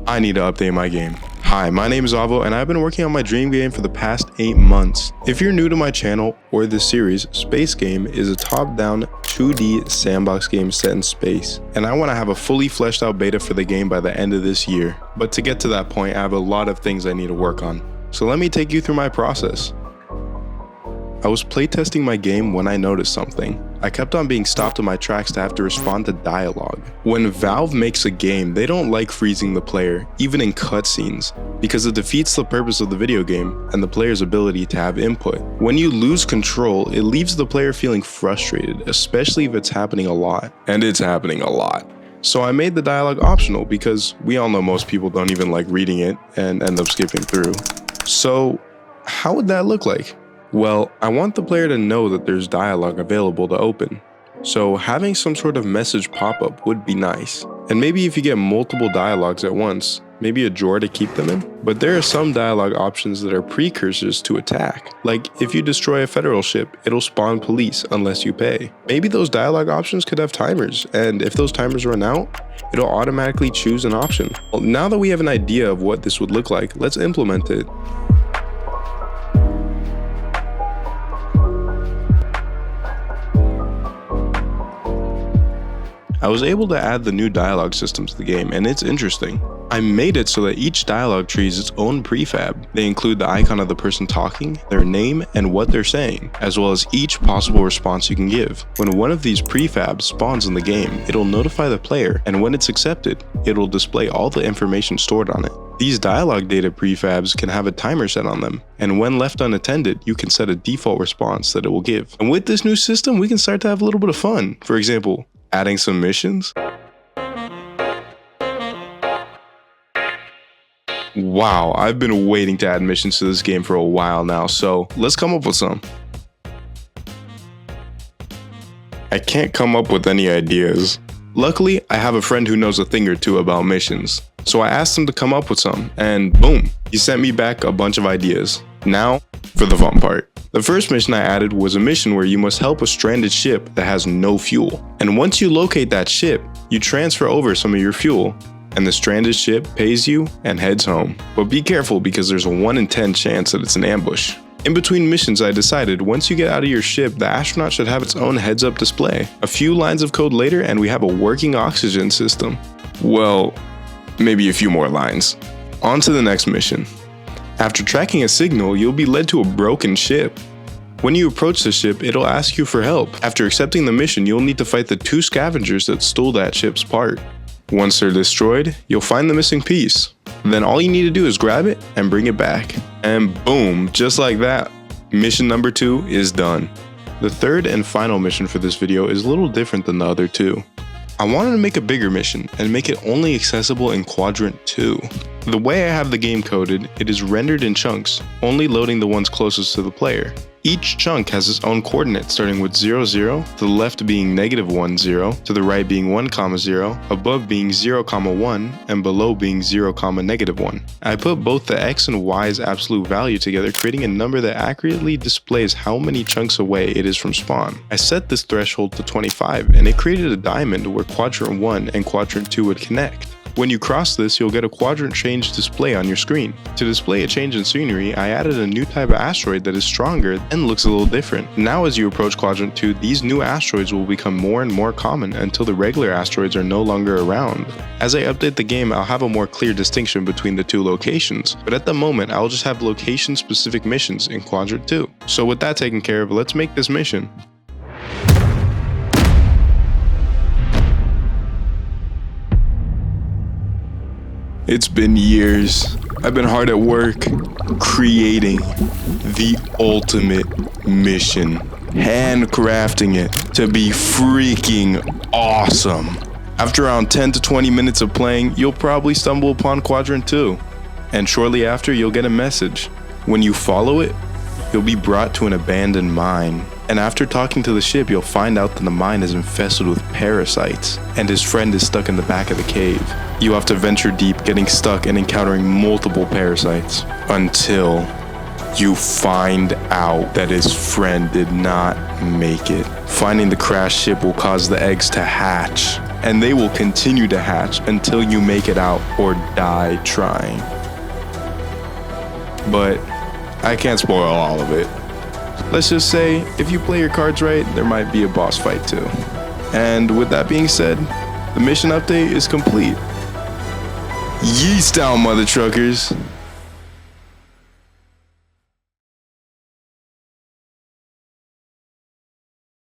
I need to update my game. Hi, my name is Avo and I've been working on my dream game for the past 8 months. If you're new to my channel or this series, Space Game is a top-down 2D sandbox game set in space, and I want to have a fully fleshed out beta for the game by the end of this year. But to get to that point, I have a lot of things I need to work on. So let me take you through my process. I was playtesting my game when I noticed something. I kept on being stopped in my tracks to have to respond to dialogue. When Valve makes a game, they don't like freezing the player, even in cutscenes, because it defeats the purpose of the video game and the player's ability to have input. When you lose control, it leaves the player feeling frustrated, especially if it's happening a lot. And it's happening a lot. So I made the dialogue optional because we all know most people don't even like reading it and end up skipping through. So how would that look like? Well, I want the player to know that there's dialogue available to open. So having some sort of message pop-up would be nice. And maybe if you get multiple dialogues at once, maybe a drawer to keep them in. But there are some dialogue options that are precursors to attack. Like if you destroy a federal ship, it'll spawn police unless you pay. Maybe those dialogue options could have timers, and if those timers run out, it'll automatically choose an option. Well, now that we have an idea of what this would look like, let's implement it. I was able to add the new dialogue system to the game, and it's interesting. I made it so that each dialogue tree is its own prefab. They include the icon of the person talking, their name, and what they're saying, as well as each possible response you can give. When one of these prefabs spawns in the game, it'll notify the player, and when it's accepted, it'll display all the information stored on it. These dialogue data prefabs can have a timer set on them, and when left unattended, you can set a default response that it will give. And with this new system, we can start to have a little bit of fun. For example, adding some missions. Wow, I've been waiting to add missions to this game for a while now, so let's come up with some. I can't come up with any ideas. Luckily, I have a friend who knows a thing or two about missions, so I asked him to come up with some, and boom, he sent me back a bunch of ideas. Now, for the fun part. The first mission I added was a mission where you must help a stranded ship that has no fuel. And once you locate that ship, you transfer over some of your fuel, and the stranded ship pays you and heads home. But be careful because there's a 1 in 10 chance that it's an ambush. In between missions, I decided once you get out of your ship, the astronaut should have its own heads-up display. A few lines of code later and we have a working oxygen system. Well, maybe a few more lines. On to the next mission. After tracking a signal, you'll be led to a broken ship. When you approach the ship, it'll ask you for help. After accepting the mission, you'll need to fight the 2 scavengers that stole that ship's part. Once they're destroyed, you'll find the missing piece. Then all you need to do is grab it and bring it back. And boom, just like that, mission number 2 is done. The third and final mission for this video is a little different than the other 2. I wanted to make a bigger mission and make it only accessible in Quadrant 2. The way I have the game coded, it is rendered in chunks, only loading the ones closest to the player. Each chunk has its own coordinates, starting with 0, 0, to the left being -1, 0, to the right being 1, 0, above being 0, 1, and below being 0, -1. I put both the x and y's absolute value together, creating a number that accurately displays how many chunks away it is from spawn. I set this threshold to 25, and it created a diamond where Quadrant 1 and Quadrant 2 would connect. When you cross this, you'll get a quadrant change display on your screen. To display a change in scenery, I added a new type of asteroid that is stronger and looks a little different. Now as you approach Quadrant 2, these new asteroids will become more and more common until the regular asteroids are no longer around. As I update the game, I'll have a more clear distinction between the 2 locations, but at the moment, I'll just have location-specific missions in Quadrant 2. So with that taken care of, let's make this mission. It's been years. I've been hard at work, creating the ultimate mission, handcrafting it to be freaking awesome. After around 10 to 20 minutes of playing, you'll probably stumble upon Quadrant 2, and shortly after you'll get a message. When you follow it, you'll be brought to an abandoned mine. And after talking to the ship, you'll find out that the mine is infested with parasites, and his friend is stuck in the back of the cave. You have to venture deep, getting stuck and encountering multiple parasites, until you find out that his friend did not make it. Finding the crashed ship will cause the eggs to hatch, and they will continue to hatch until you make it out or die trying. But I can't spoil all of it. Let's just say, if you play your cards right, there might be a boss fight too. And with that being said, the mission update is complete. Yeast out, mother truckers!